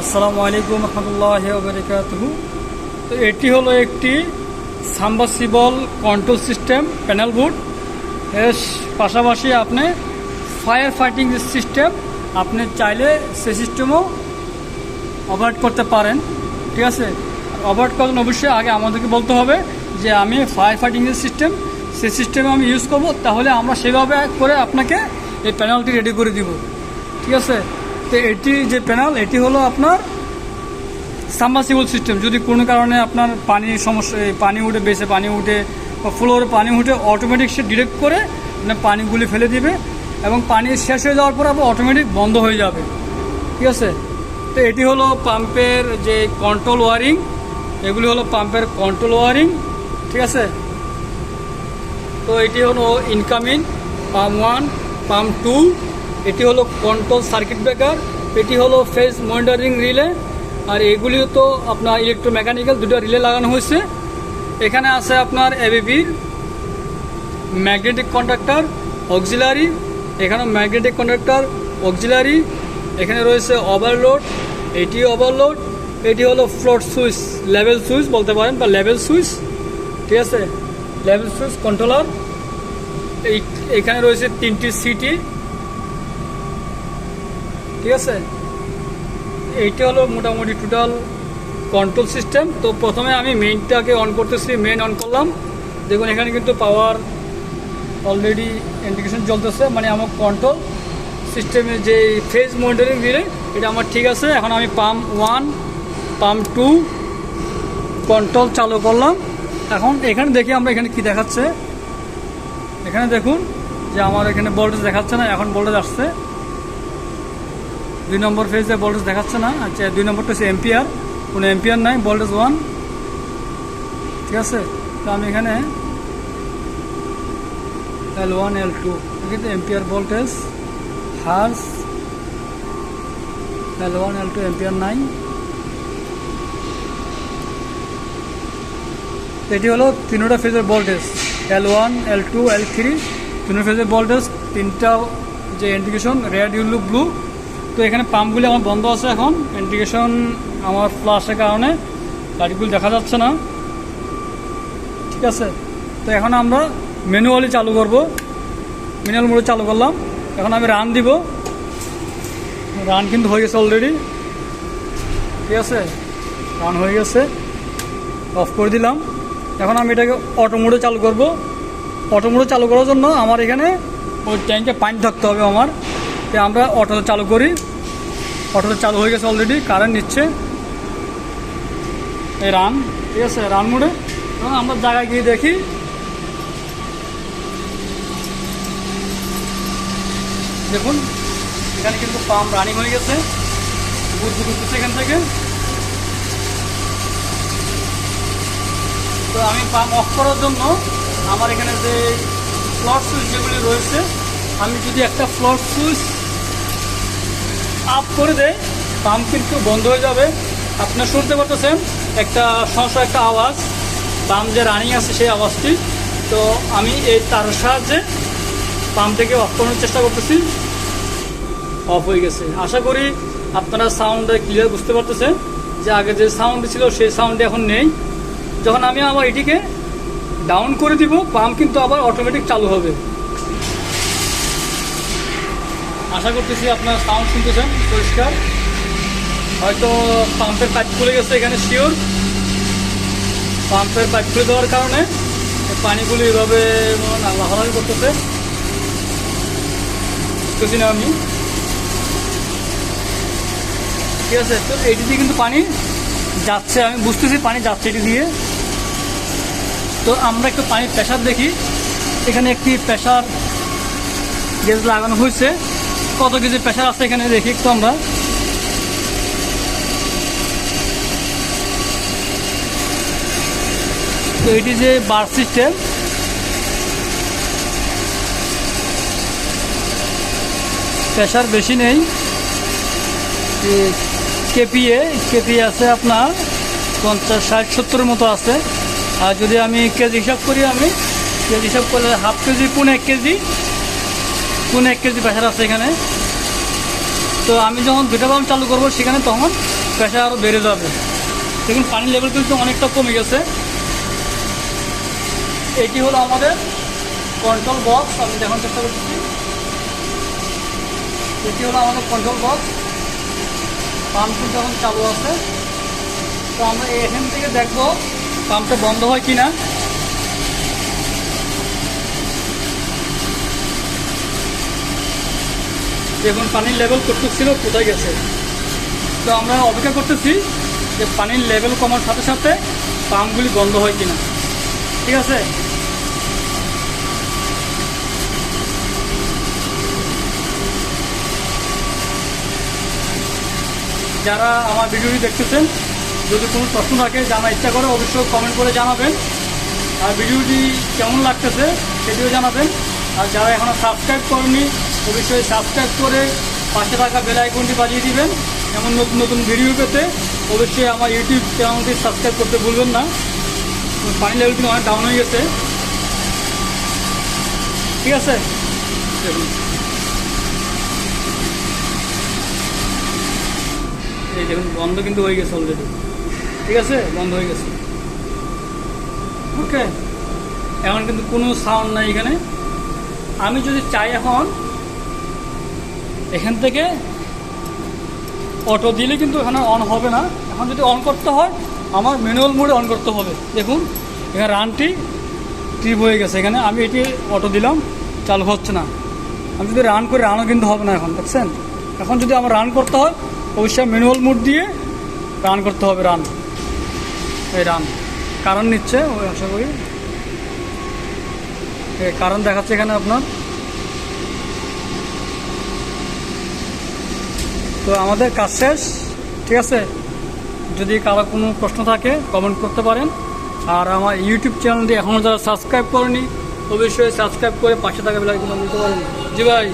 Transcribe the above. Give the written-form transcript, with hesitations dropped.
আসসালামু আলাইকুম রহমতুল্লাহি ওয়া বারাকাতুহু। তো এটি হলো একটি submersible control system panel board. এর পাশাপাশি আপনি ফায়ার ফাইটিং সিস্টেম আপনি চাইলে সে সিস্টেমও অপারেট করতে পারেন। ঠিক আছে, অপারেট করার জন্য অবশ্যই আগে আমাদেরকে বলতে হবে যে আমি ফায়ার ফাইটিং সিস্টেম সে সিস্টেমে আমি ইউজ করব, তাহলে আমরা সেভাবে করে আপনাকে এই প্যানেলটি রেডি করে দিব। ঠিক আছে, তো এটি যে প্যানেল এটি হলো আপনার সাবমার্সিবল সিস্টেম। যদি কোনো কারণে আপনার পানির সমস্যা, পানি উঠে বেসে পানি উঠে বা ফ্লোরে পানি উঠে অটোমেটিক সে ডিরেক্ট করে আপনার পানিগুলি ফেলে দিবে এবং পানি শেষ হয়ে যাওয়ার পর আবার অটোমেটিক বন্ধ হয়ে যাবে। ঠিক আছে, তো এটি হলো পাম্পের যে কন্ট্রোল ওয়ারিং, এগুলি হলো পাম্পের কন্ট্রোল ওয়ারিং। ঠিক আছে, তো এটি হলো ইনকামিং পাম্প 1, পাম্প 2, এটি হলো কন্ট্রোল সার্কিট ব্রেকার, এটি হলো ফেজ মনিটরিং রিলে, আর এগুলিও তো আপনার ইলেকট্রোমেকানিক্যাল দুটো রিলে লাগানো হয়েছে। এখানে আছে আপনার এবিবির ম্যাগনেটিক কন্ডাক্টর অক্সিলারি, এখানে ম্যাগনেটিক কন্ডাক্টর অক্সিলারি, এখানে রয়েছে ওভারলোড, এটি ওভারলোড, এটি হলো ফ্লোট সুইচ, লেভেল সুইচ বলতে পারেন বা লেভেল সুইচ। ঠিক আছে, লেভেল সুইচ কন্ট্রোলার। এখানে রয়েছে 3টি সিটি। ঠিক আছে, এইটা হলো মোটামুটি টোটাল কন্ট্রোল সিস্টেম। তো প্রথমে আমি মেইনটাকে অন করতেছি, মেইন অন করলাম। দেখুন এখানে কিন্তু পাওয়ার অলরেডি ইন্ডিকেশন চলতেছে, মানে আমার কন্ট্রোল সিস্টেমের যে ফেজ মনিটরিং দিলে এটা আমার ঠিক আছে। এখন আমি পাম্প 1, পাম্প 2 কন্ট্রোল চালু করলাম। এখন এখানে দেখি আমরা এখানে কি দেখাচ্ছে। এখানে দেখুন যে আমার এখানে ভোল্টেজ দেখাচ্ছে না, এখন ভোল্টেজ আসছে। 2 নম্বর ফেজে ভোল্টেজ দেখাচ্ছে না। আচ্ছা, 2 নম্বরটা হচ্ছে এম্পিয়ার, কোনো এম্পিয়ার নাই, ভোল্টেজ 1। ঠিক আছে, তো আমি এখানে L1 L2 কিন্তু ampere voltage hertz, L1 L2 ampere নাই। এটি হলো তিনটা ফেজের ভোল্টেজ, L1 L2 L3, তিনটা ফেজের ভোল্টেজ, তিনটা যে ইন্ডিকেশন রেড, ইয়েলো, ব্লু। তো এখানে পাম্পগুলি আমার বন্ধ আছে, এখন ইন্ডিকেশন আমার ফ্লাশের কারণে লাইটগুলি দেখা যাচ্ছে না। ঠিক আছে, তো এখন আমরা ম্যানুয়ালি চালু করব। ম্যানুয়াল মোডে চালু করলাম। এখন আমি রান দিব। রান কিন্তু হয়ে গেছে অলরেডি। ঠিক আছে, রান হয়ে গেছে, অফ করে দিলাম। এখন আমি এটাকে অটো মোডে চালু করব। অটো মোডে চালু করার জন্য আমার এখানে ওই ট্যাঙ্কে পানি থাকতে হবে আমার। তো আমরা অটোতে চালু করি। অটোতে চালু হয়ে গেছে অলরেডি, কারেন্ট নিচ্ছে। এই রান, ঠিক আছে, রান মোডে। এবং আমরা জায়গায় গিয়ে দেখি দেখুন এখানে কিন্তু পাম্প রানিং হয়ে গেছে, বুদ্ধি করতেছে এখান থেকে। তো আমি পাম্প অফ করার জন্য আমার এখানে যে ফ্লোট সুইচ যেগুলি রয়েছে, আমি যদি একটা ফ্লোট সুইচ আপ করে দেয় পাম্প কিন্তু বন্ধ হয়ে যাবে। আপনারা শুনতে পারতেছেন একটা সহসা একটা আওয়াজ, পাম্প যে রানিং আছে সেই আওয়াজটি। তো আমি এই তার সাহায্যে পাম্পটাকে অফ করানোর চেষ্টা করতেছি। অফ হয়ে গেছে। আশা করি আপনারা সাউন্ডে ক্লিয়ার বুঝতে পারতেছেন যে আগে যে সাউন্ড ছিল সেই সাউন্ড এখন নেই। যখন আমি আবার এটিকে ডাউন করে দিব পাম্প কিন্তু আবার অটোমেটিক চালু হবে। আশা করতেছি আপনারা সাউন্ড শুনতেছেন পরিষ্কার। হয়তো পাম্পের পাইপ খুলে গেছে এখানে, শিওর পাম্পের পাইপ খুলে দেওয়ার কারণে পানিগুলি এভাবে লাফালাফি করতেছে, বুঝতেছি না আমি। ঠিক আছে, তো এটি দিয়ে কিন্তু পানি যাচ্ছে, আমি বুঝতেছি পানি যাচ্ছে এটি দিয়ে। তো আমরা একটু পানির প্রেশার দেখি। এখানে একটি প্রেশার গেজ লাগানো হয়েছে, কত কেজি প্রেশার আছে এখানে দেখি একটু আমরা। তো এটি যে বার সিস্টেম, প্রেশার বেশি নেই। কেপিএ আছে আপনার 50, 60, 70 মতো আছে। আর যদি আমি কেজি হিসাব করি, আমি কেজি হিসাব করলে half KG, 1.5 KG, 1.5 KG pressure আছে এখানে। তো আমি যখন দুটা পাম্প চালু করবো সেখানে তখন প্রেশার আরও বেড়ে যাবে। দেখুন পানির লেভেল কিন্তু অনেকটা কমে গেছে। এটি হলো আমাদের কন্ট্রোল বক্স, আমি দেখানোর চেষ্টা করছি। এটি হলো আমাদের কন্ট্রোল বক্স, পাম্প কিন্তু এখন চালু আছে। তো আমরা এখান থেকে দেখবো পাম্পটা বন্ধ হয় কি না। দেখুন পানির লেভেল কতটুকু ছিল, কোথায় গেছে। তো আমরা অপেক্ষা করতেছি যে পানির লেভেল কমার সাথে সাথে পাম্পগুলি বন্ধ হয় কিনা। ঠিক আছে, যারা আমার ভিডিওটি দেখতেছেন, যদি কোনো প্রশ্ন থাকে জানার ইচ্ছা করে অবশ্যই কমেন্ট করে জানাবেন। আর ভিডিওটি কেমন লাগতেছে সেটিও জানাবেন। আর যারা এখনও সাবস্ক্রাইব করেনি অবশ্যই সাবস্ক্রাইব করে পাশে থাকা বেল আইকনটি বাজিয়ে দিবেন। এমন নতুন নতুন ভিডিও পেতে অবশ্যই আমার ইউটিউব চ্যানেলটি সাবস্ক্রাইব করতে ভুলবেন না। পানি লেভেল কিন্তু অনেক ডাউন হয়ে গেছে। ঠিক আছে, দেখুন এই দেখুন বন্ধ কিন্তু হয়ে গেছে অলরেডি। ঠিক আছে, বন্ধ হয়ে গেছে। ওকে, এখন কিন্তু কোনো সাউন্ড নাই এখানে। আমি যদি চাই এখন এখান থেকে অটো দিলে কিন্তু এখানে অন হবে না। এখন যদি অন করতে হয় আমার ম্যানুয়াল মোডে অন করতে হবে। দেখুন এখানে রানটি ট্রিপ হয়ে গেছে, এখানে আমি এটি অটো দিলাম, চালু হচ্ছে না। আমি যদি রান করি রানও কিন্তু হবে না এখন, দেখছেন। এখন যদি আমার রান করতে হয় অবশ্যই ম্যানুয়াল মোড দিয়ে রান করতে হবে। রান, এই রান কারণ নিচ্ছে, ওই আশা করি কারণ দেখাচ্ছে এখানে আপনার। তো আমাদের কাজ শেষ। ঠিক আছে, যদি কারো কোনো প্রশ্ন থাকে কমেন্ট করতে পারেন। আর আমার ইউটিউব চ্যানেলটি এখনও যারা সাবস্ক্রাইব করেনি অবশ্যই সাবস্ক্রাইব করে পাশে থাকা বেল আইকন দিতে পারেন। জি ভাই।